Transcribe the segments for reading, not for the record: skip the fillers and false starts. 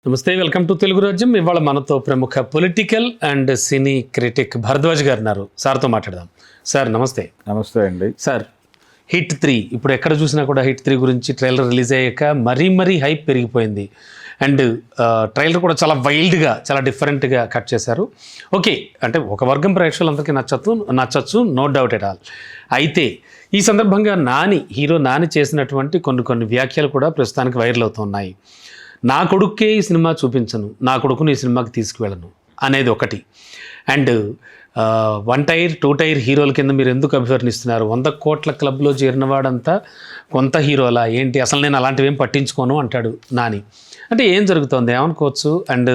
నమస్తే, welcome to Telugu రాజ్యం. ఇవాళ మనతో ప్రముఖ political and cine critic Bharadwaj గారు ఉన్నారు. సార్తో మాట్లాడదాం. సార్ నమస్తే. నమస్తే అండి. సార్, హిట్ 3 ఇప్పుడు ఎక్కడ చూసినా కూడా హిట్ 3 గురించి ట్రైలర్ రిలీజ్ అయ్యాక మరీ హైప్ పెరిగిపోయింది. అండ్ ట్రైలర్ కూడా చాలా వైల్డ్గా, చాలా డిఫరెంట్గా కట్ చేశారు. ఓకే, అంటే ఒక వర్గం ప్రేక్షకులందరికీ నచ్చచ్చు, నో డౌట్ ఎట్ ఆల్. అయితే ఈ సందర్భంగా హీరో నాని చేసినటువంటి కొన్ని వ్యాఖ్యలు కూడా ప్రస్తుతానికి వైరల్ అవుతున్నాయి. నా కొడుక్కే ఈ సినిమా చూపించను, నా కొడుకుని ఈ సినిమాకి తీసుకువెళ్ళను అనేది ఒకటి. అండ్ 1 టైర్ 2 టైర్ హీరోల కింద మీరు ఎందుకు అభివర్ణిస్తున్నారు? 100 కోట్ల క్లబ్లో చేరినవాడంతా కొంత హీరోలా ఏంటి, అసలు నేను అలాంటివి ఏం పట్టించుకోను అంటాడు నాని. అంటే ఏం జరుగుతుంది, ఏమనుకోవచ్చు? అండ్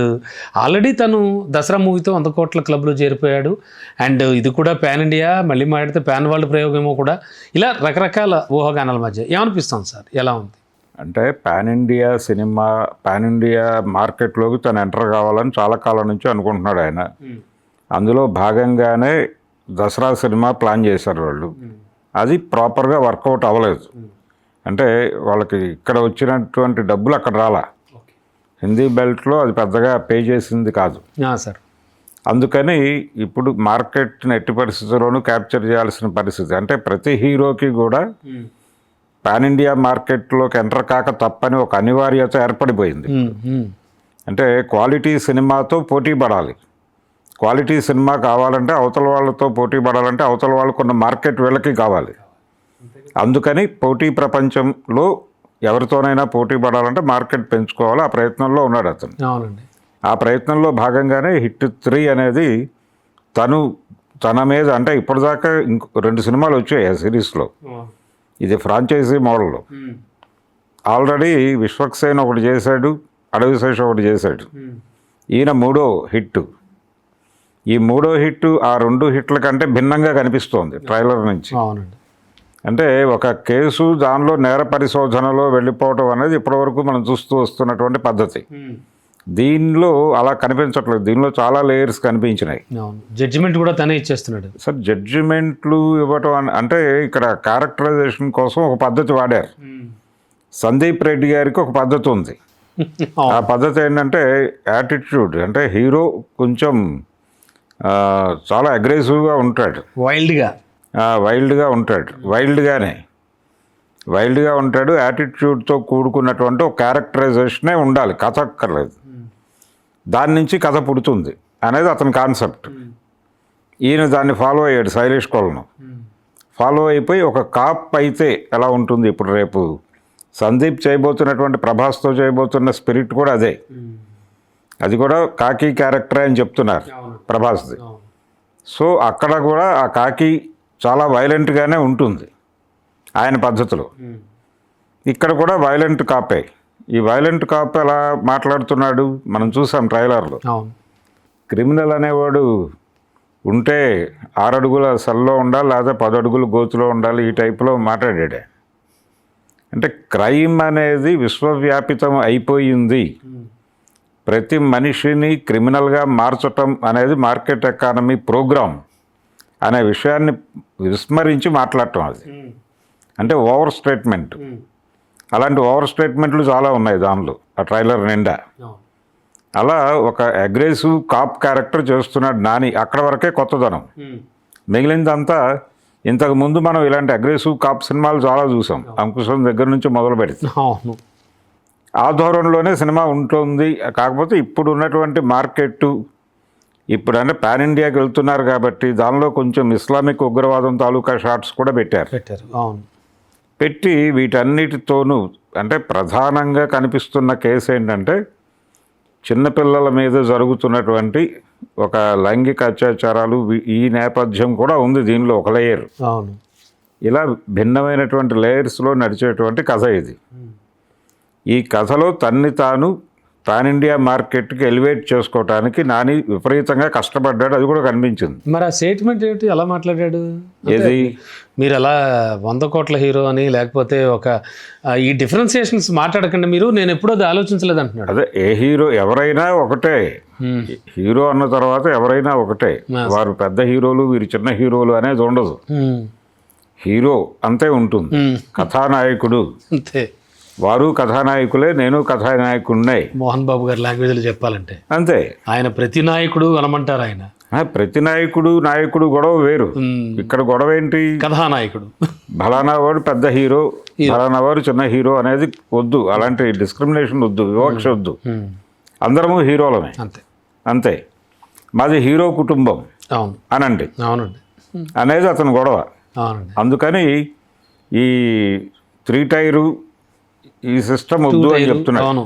ఆల్రెడీ తను దసరా మూవీతో 100 కోట్ల క్లబ్లో చేరిపోయాడు. అండ్ ఇది కూడా పాన్ ఇండియా, మళ్ళీ మాట్లాడితే పాన్ వరల్డ్ ప్రయోగమేమో కూడా. ఇలా రకరకాల ఊహాగానాల మధ్య ఏమనిపిస్తుంది సార్? ఎలా ఉంది? అంటే pan India cinema, pan India మార్కెట్లోకి తను ఎంటర్ కావాలని చాలా కాలం నుంచి అనుకుంటున్నాడు ఆయన. అందులో భాగంగానే దసరా సినిమా ప్లాన్ చేశారు వాళ్ళు. అది ప్రాపర్గా వర్కౌట్ అవ్వలేదు. అంటే వాళ్ళకి ఇక్కడ వచ్చినటువంటి డబ్బులు అక్కడ రాలా. హిందీ బెల్ట్లో అది పెద్దగా పే చేసింది కాదు సార్. అందుకని ఇప్పుడు మార్కెట్ని ఎట్టి పరిస్థితుల్లోనూ క్యాప్చర్ చేయాల్సిన పరిస్థితి. అంటే ప్రతి హీరోకి కూడా పాన్ ఇండియా మార్కెట్లోకి ఎంటర్ కాక తప్పని ఒక అనివార్యత ఏర్పడిపోయింది. అంటే క్వాలిటీ సినిమాతో పోటీ పడాలి. క్వాలిటీ సినిమా కావాలంటే అవతల వాళ్ళతో పోటీ పడాలంటే అవతల వాళ్ళు కొన్న మార్కెట్ వీళ్ళకి కావాలి. అందుకని పోటీ ప్రపంచంలో ఎవరితోనైనా పోటీ పడాలంటే మార్కెట్ పెంచుకోవాలి. ఆ ప్రయత్నంలో ఉన్నాడు అతను. ఆ ప్రయత్నంలో భాగంగానే హిట్ 3 అనేది తన మీద, అంటే ఇప్పటిదాకా 2 సినిమాలు వచ్చాయి ఆ సిరీస్లో. ఇది ఫ్రాంచైజీ మోడల్లో. ఆల్రెడీ విశ్వక్సేన్ ఒకటి చేశాడు, అడవిశేష్ ఒకటి చేశాడు. ఈయన 3వ హిట్. ఈ 3వ హిట్ ఆ 2 హిట్ల కంటే భిన్నంగా కనిపిస్తోంది ట్రైలర్ నుంచి. అంటే ఒక కేసు, దానిలో నేర పరిశోధనలో వెళ్ళిపోవటం అనేది ఇప్పటివరకు మనం చూస్తూ వస్తున్నటువంటి పద్ధతి. దీనిలో అలా కనిపించట్లేదు. దీనిలో చాలా లేయర్స్ కనిపించినాయి. జడ్జిమెంట్ కూడా తనే ఇచ్చేస్తున్నాడు సార్. జడ్జిమెంట్లు ఇవ్వటం అంటే ఇక్కడ క్యారెక్టరైజేషన్ కోసం ఒక పద్ధతి వాడారు. సందీప్ రెడ్డి గారికి ఒక పద్ధతి ఉంది. ఆ పద్ధతి ఏంటంటే యాటిట్యూడ్. అంటే హీరో కొంచెం చాలా అగ్రెసివ్గా ఉంటాడు, వైల్డ్గా ఉంటాడు. వైల్డ్గా ఉంటాడు. యాటిట్యూడ్తో కూడుకున్నటువంటి ఒక క్యారెక్టరైజేషనే ఉండాలి, కథ అక్కర్లేదు. దాని నుంచి కథ పుడుతుంది అనేది అతని కాన్సెప్ట్. ఈయన దాన్ని ఫాలో అయ్యాడు. శైలేష్ కొలను ఫాలో అయిపోయి ఒక కాప్ అయితే ఎలా ఉంటుంది, ఇప్పుడు రేపు సందీప్ చేయబోతున్నటువంటి, ప్రభాస్తో చేయబోతున్న స్పిరిట్ కూడా అదే. అది కూడా కాకి క్యారెక్టరే అని చెప్తున్నారు ప్రభాస్ది. సో అక్కడ కూడా ఆ కాకి చాలా వైలెంట్గానే ఉంటుంది ఆయన పద్ధతిలో. ఇక్కడ కూడా వైలెంట్ కాపే. ఈ వైలెంట్ కాప్ ఎలా మాట్లాడుతున్నాడు మనం చూసాం ట్రైలర్లో. క్రిమినల్ అనేవాడు ఉంటే 6 అడుగుల సెల్లో ఉండాలి, లేదా 10 అడుగుల గోతులో ఉండాలి, ఈ టైప్లో మాట్లాడాడే. అంటే క్రైమ్ అనేది విశ్వవ్యాపితం అయిపోయింది. ప్రతి మనిషిని క్రిమినల్గా మార్చటం అనేది మార్కెట్ ఎకానమీ ప్రోగ్రామ్ అనే విషయాన్ని విస్మరించి మాట్లాడటం. అది అంటే ఓవర్ స్టేట్మెంట్. అలాంటి ఓవర్ స్టేట్మెంట్లు చాలా ఉన్నాయి దానిలో, ఆ ట్రైలర్ నిండా. అలా ఒక అగ్రెసివ్ కాప్ క్యారెక్టర్ చేస్తున్నాడు నాని. అక్కడ వరకే కొత్తదనం. మిగిలిందంతా ఇంతకుముందు మనం ఇలాంటి అగ్రెసివ్ కాప్ సినిమాలు చాలా చూసాం, అంకుశం దగ్గర నుంచి మొదలు పెడితే. ఆ ధోరణిలోనే సినిమా ఉంటుంది. కాకపోతే ఇప్పుడు ఉన్నటువంటి మార్కెట్, ఇప్పుడు అంటే పాన్ ఇండియాకి వెళ్తున్నారు కాబట్టి దానిలో కొంచెం ఇస్లామిక్ ఉగ్రవాదం తాలూకా షార్ట్స్ కూడా పెట్టి వీటన్నిటితోనూ, అంటే ప్రధానంగా కనిపిస్తున్న కేసు ఏంటంటే చిన్నపిల్లల మీద జరుగుతున్నటువంటి ఒక లైంగిక అత్యాచారాలు. ఈ నేపథ్యం కూడా ఉంది దీనిలో, ఒక లేయర్. ఇలా భిన్నమైనటువంటి లేయర్స్లో నడిచేటువంటి కథ ఇది. ఈ కథలో తాను పాన్ ఇండియా మార్కెట్కి ఎలివేట్ చేసుకోవటానికి నాని విపరీతంగా కష్టపడ్డాడు. అది కూడా కనిపించింది. మరి ఆ స్టేట్మెంట్ ఏంటి, ఎలా మాట్లాడాడు? ఏది మీరు అలా 100 కోట్ల హీరో అని, లేకపోతే ఒక ఈ డిఫరెన్సియేషన్స్ మాట్లాడకండి మీరు, నేను ఎప్పుడూ అది ఆలోచించలేదు అంటున్నాడు. అదే, ఏ హీరో ఎవరైనా ఒకటే. హీరో అన్న తర్వాత ఎవరైనా ఒకటే. వారు పెద్ద హీరోలు, వీరు చిన్న హీరోలు అనేది ఉండదు. హీరో అంతే ఉంటుంది, కథానాయకుడు. అంతే. వారు కథానాయకులే, నేను కథానాయకుడినే. మోహన్ బాబు గారి లాంగ్వేజ్లో చెప్పాలంటే అంతే. ఆయన ప్రతి నాయకుడు అనమంటారు ఆయన. ప్రతి నాయకుడు గొడవ వేరు. ఇక్కడ గొడవ ఏంటి? కథానాయకుడు. ఫలానా వాడు పెద్ద హీరో, ఫలానా వాడు చిన్న హీరో అనేది వద్దు. అలాంటి డిస్క్రిమినేషన్ వద్దు, వివక్ష వద్దు. అందరము హీరోలమే, అంతే అంతే. మాది హీరో కుటుంబం అవును అనండి అవునండి అనేది అతను గొడవ. అవునండి. అందుకని ఈ 3 టైరు ఈ సిస్టమ్ వద్దు అని చెప్తున్నాడు. అవును.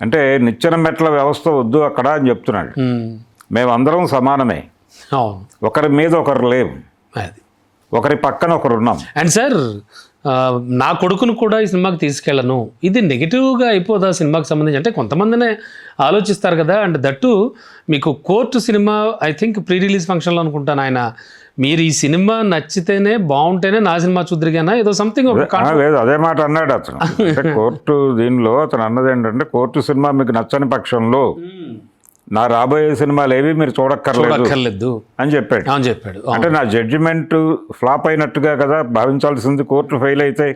అంటే నిచ్చెన మెట్ల వ్యవస్థ వద్దు అక్కడ అని చెప్తున్నాడు. మేమందరం సమానమే, అవును. ఒకరి మీద ఒకరు లేవు, అది ఒకరి పక్కన ఒకరు ఉన్నాం. అండ్ సార్ నా కొడుకును కూడా ఈ సినిమాకి తీసుకెళ్ళను, ఇది నెగిటివ్గా అయిపోదా సినిమాకి సంబంధించి? అంటే కొంతమందినే ఆలోచిస్తారు కదా. అండ్ దట్టు మీకు court cinema I think pre release ఫంక్షన్లో అనుకుంటాను ఆయన మీరు ఈ సినిమా నచ్చితేనే బాగుంటేనే నా సినిమా చూద్దరిగానా ఏదో సంథింగ్ లేదు, అదే మాట అన్నాడు అతను. అంటే కోర్టు దీనిలో అతను అన్నది ఏంటంటే కోర్టు సినిమా మీకు నచ్చని పక్షంలో నా రాబోయే సినిమాలు ఏవి మీరు చూడక్కర్లేదు అని చెప్పాడు. అంటే నా జడ్జిమెంట్ ఫ్లాప్ అయినట్టుగా కదా భావించాల్సింది కోర్టు ఫెయిల్ అయితే.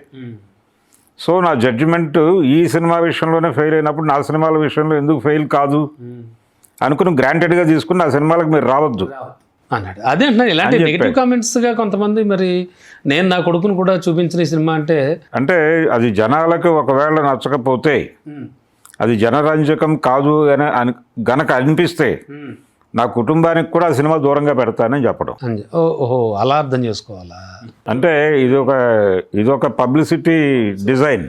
సో నా జడ్జిమెంట్ ఈ సినిమా విషయంలోనే ఫెయిల్ అయినప్పుడు నా సినిమాల విషయంలో ఎందుకు ఫెయిల్ కాదు అనుకుని గ్రాంటెడ్గా తీసుకుని నా సినిమాలకు మీరు రావద్దు అన్నాడు. అదే అంటున్నాను, ఇలాంటి నెగిటివ్ కామెంట్స్గా కొంతమంది మరి నేను నా కొడుకును కూడా చూపించిన సినిమా అంటే అది జనాలకు ఒకవేళ నచ్చకపోతే అది జనరంజకం కాదు అని గనక అనిపిస్తే నా కుటుంబానికి కూడా ఆ సినిమా దూరంగా పెడతానని చెప్పడం. ఓహో, అలా అర్థం చేసుకోవాలా? అంటే ఇదొక పబ్లిసిటీ డిజైన్.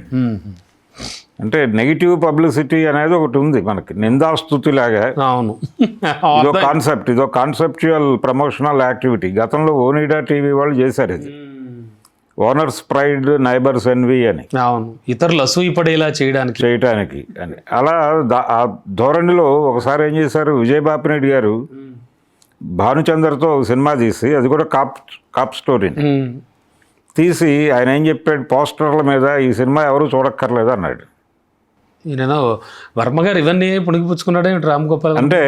అంటే నెగిటివ్ పబ్లిసిటీ అనేది ఒకటి ఉంది మనకి, నిందాస్తుతి లాగా. అవును, ఇదో కాన్సెప్చువల్ ప్రమోషనల్ యాక్టివిటీ. గతంలో ఓనిడా టీవీ వాళ్ళు చేశారు ఇది, ఓనర్స్ ప్రైడ్ నైబర్స్ ఎన్వి అని. అవును, ఇతరులు అసూయపడేలా చేయడానికి అని. అలా ఆ ధోరణిలో ఒకసారి ఏం చేశారు, విజయబాపిరెడ్డి గారు భానుచందర్తో సినిమా తీసి, అది కూడా కాప్ స్టోరీని తీసి ఆయన ఏం చెప్పాడు, పోస్టర్ల మీద ఈ సినిమా ఎవరు చూడక్కర్లేదు అన్నాడు. ఈయన వర్మ గారు ఇవన్నీ పుణికిపుచ్చుకున్నాడే రామ్ గోపాల్. అంటే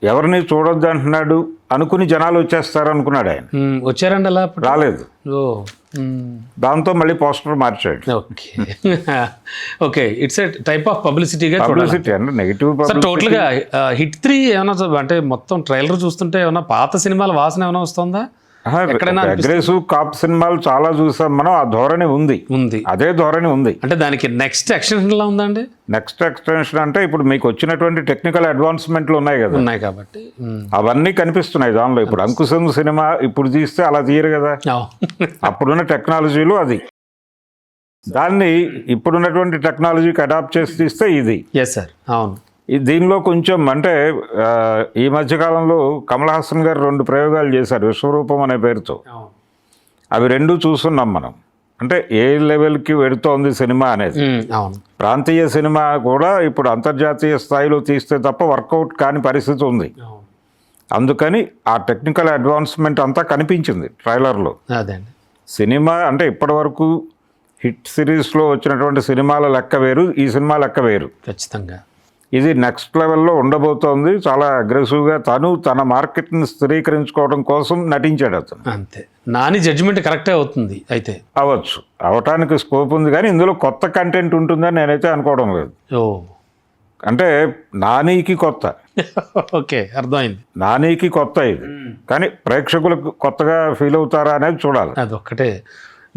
ఎవరిని చూడొద్దు అంటున్నాడు అనుకుని జనాలు వచ్చేస్తారు అనుకున్నాడు ఆయన. వచ్చారండి అలా? రాలేదు. దాంతో మళ్ళీ పోస్టర్ మార్చాడు. Okay, it's a type of publicity అంటే నెగిటివ్. టోటల్గా హిట్ 3 ఏమైనా అంటే మొత్తం ట్రైలర్ చూస్తుంటే ఏమైనా పాత సినిమాల వాసన ఏమైనా వస్తుందా? అగ్రెసివ్ కాప్ సినిమాలు చాలా చూసాం మనం, ఆ ధోరణి ఉంది, అదే ధోరణి ఉంది. అంటే దానికి నెక్స్ట్ ఎక్స్టెన్షన్ ఎలా ఉందండి? నెక్స్ట్ ఎక్స్టెన్షన్ అంటే ఇప్పుడు మీకు వచ్చినటువంటి టెక్నికల్ అడ్వాన్స్మెంట్లు ఉన్నాయి కదా, ఉన్నాయి కాబట్టి అవన్నీ కనిపిస్తున్నాయి దానిలో. ఇప్పుడు అంకుశం సినిమా ఇప్పుడు తీస్తే అలా తీయరు కదా, అప్పుడున్న టెక్నాలజీలు అది. దాన్ని ఇప్పుడున్నటువంటి టెక్నాలజీకి అడాప్ట్ చేసి తీస్తే ఇది. ఎస్ సార్, అవును. దీనిలో కొంచెం అంటే ఈ మధ్యకాలంలో కమల్ హాసన్ గారు 2 ప్రయోగాలు చేశారు విశ్వరూపం అనే పేరుతో. అవి 2 చూస్తున్నాం మనం. అంటే ఏ లెవెల్కి వెడుతోంది సినిమా అనేది. ప్రాంతీయ సినిమా కూడా ఇప్పుడు అంతర్జాతీయ స్థాయిలో తీస్తే తప్ప వర్కౌట్ కాని పరిస్థితి ఉంది. అందుకని ఆ టెక్నికల్ అడ్వాన్స్మెంట్ అంతా కనిపించింది ట్రైలర్లో. సినిమా అంటే ఇప్పటి వరకు హిట్ సిరీస్లో వచ్చినటువంటి సినిమాల లెక్క వేరు, ఈ సినిమా లెక్క వేరు ఖచ్చితంగా. ఇది నెక్స్ట్ లెవెల్లో ఉండబోతోంది. చాలా అగ్రెసివ్గా తన మార్కెట్ని స్థిరీకరించుకోవడం కోసం నటించాడు అతను. అంతే. నాని జడ్జిమెంట్ కరెక్టే అవుతుంది అయితే. అవటానికి స్కోప్ ఉంది, కానీ ఇందులో కొత్త కంటెంట్ ఉంటుందని నేనైతే అనుకోవడం లేదు. అంటే నానికి కొత్త. ఓకే, అర్థమైంది. నానికి కొత్త ఇది, కానీ ప్రేక్షకులకు కొత్తగా ఫీల్ అవుతారా అనేది చూడాలి. అదొక్కటే.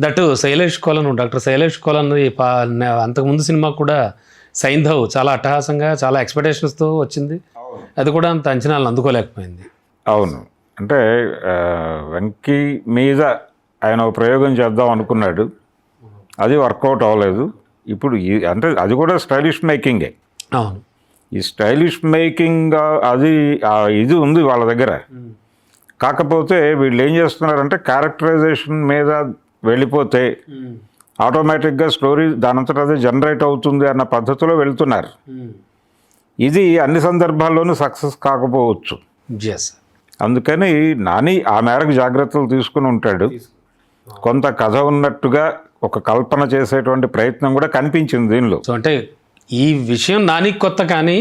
That Shailesh colon, doctor Shailesh colon అంతకుముందు సినిమా కూడా సైంధవ్ చాలా అట్టహాసంగా చాలా ఎక్స్పెక్టేషన్స్తో వచ్చింది. అది కూడా అంత అంచనాలను అందుకోలేకపోయింది. అవును, అంటే వెంకీ మీద ఆయన ప్రయోగం చేద్దాం అనుకున్నాడు, అది వర్కౌట్ అవ్వలేదు. ఇప్పుడు అంటే అది కూడా స్టైలిష్ మేకింగే. అవును, ఈ స్టైలిష్ మేకింగ్ అది ఇది ఉంది వాళ్ళ దగ్గర. కాకపోతే వీళ్ళు ఏం చేస్తున్నారంటే క్యారెక్టరైజేషన్ మీద వెళ్ళిపోతే ఆటోమేటిక్గా స్టోరీ దానంతట అదే జనరేట్ అవుతుంది అన్న పద్ధతిలో వెళ్తున్నారు. ఇది అన్ని సందర్భాల్లోనూ సక్సెస్ కాకపోవచ్చు. అందుకని నాని ఆ మేరకు జాగ్రత్తలు తీసుకుని ఉంటాడు. కొంత కథ ఉన్నట్టుగా ఒక కల్పన చేసేటువంటి ప్రయత్నం కూడా కనిపించింది దీనిలో. అంటే ఈ విషయం నానికి కొత్త, కానీ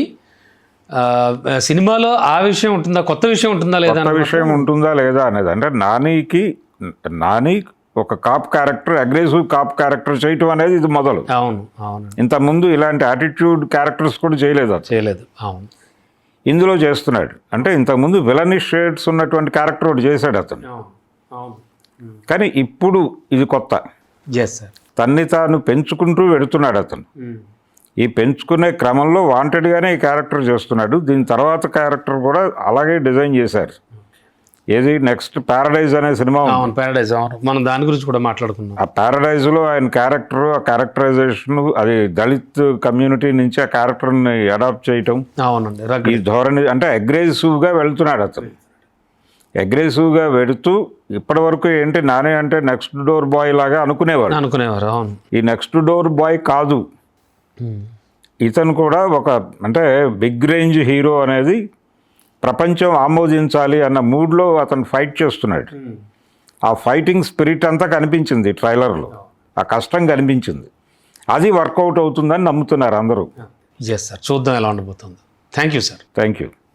సినిమాలో ఆ విషయం ఉంటుందా, కొత్త విషయం ఉంటుందా లేదా, కొత్త విషయం ఉంటుందా లేదా అనేది. అంటే నాని ఒక cap character, aggressive cap character చేయటం అనేది ఇది మొదలు. అవును అవును ఇంతకుముందు ఇలాంటి యాటిట్యూడ్ క్యారెక్టర్స్ కూడా చేయలేదు అతను. చేయలేదు. అవును ఇందులో చేస్తున్నాడు. అంటే ఇంతకుముందు విలనిష్ షేడ్స్ ఉన్నటువంటి క్యారెక్టర్ ఒకటి చేశాడు అతను. అవును అవును కానీ ఇప్పుడు ఇది కొత్త. Yes sir. తన్ని తాను పెంచుకుంటూ వెడుతున్నాడు అతను. ఈ పెంచుకునే క్రమంలో వాంటెడ్గానే ఈ క్యారెక్టర్ చేస్తున్నాడు. దీని తర్వాత క్యారెక్టర్ కూడా అలాగే డిజైన్ చేశారు. ఏది నెక్స్ట్ ప్యారడైజ్ అనే సినిమా ఉంది. అవును ప్యారడైజ్. అవును మనం దాని గురించి కూడా మాట్లాడుకుందాం. ఆ ప్యారడైజ్లో ఆయన క్యారెక్టర్, ఆ క్యారెక్టరైజేషన్, అది దళిత్ కమ్యూనిటీ నుంచి ఆ క్యారెక్టర్ని అడాప్ట్ చేయటం, అవునండి ఈ రగ్గడ్. ధోరణి అంటే అగ్రెసివ్గా వెళ్తున్నాడు అతను. అగ్రెసివ్గా వెడుతూ ఇప్పటి వరకు ఏంటి నానే అంటే నెక్స్ట్ డోర్ బాయ్ లాగా అనుకునేవాడు. అనుకునేవారు. అవును ఈ నెక్స్ట్ డోర్ బాయ్ కాదు, ఇతను కూడా ఒక అంటే బిగ్ రేంజ్ హీరో అనేది ప్రపంచం ఆమోదించాలి అన్న మూడ్లో అతను ఫైట్ చేస్తున్నాడు. ఆ ఫైటింగ్ స్పిరిట్ అంతా కనిపించింది ట్రైలర్లో, ఆ కష్టం కనిపించింది. అది వర్కౌట్ అవుతుందని నమ్ముతున్నారు అందరూ. Yes sir. చూద్దాం ఎలా ఉండబోతుంది. Thank you sir. Thank you.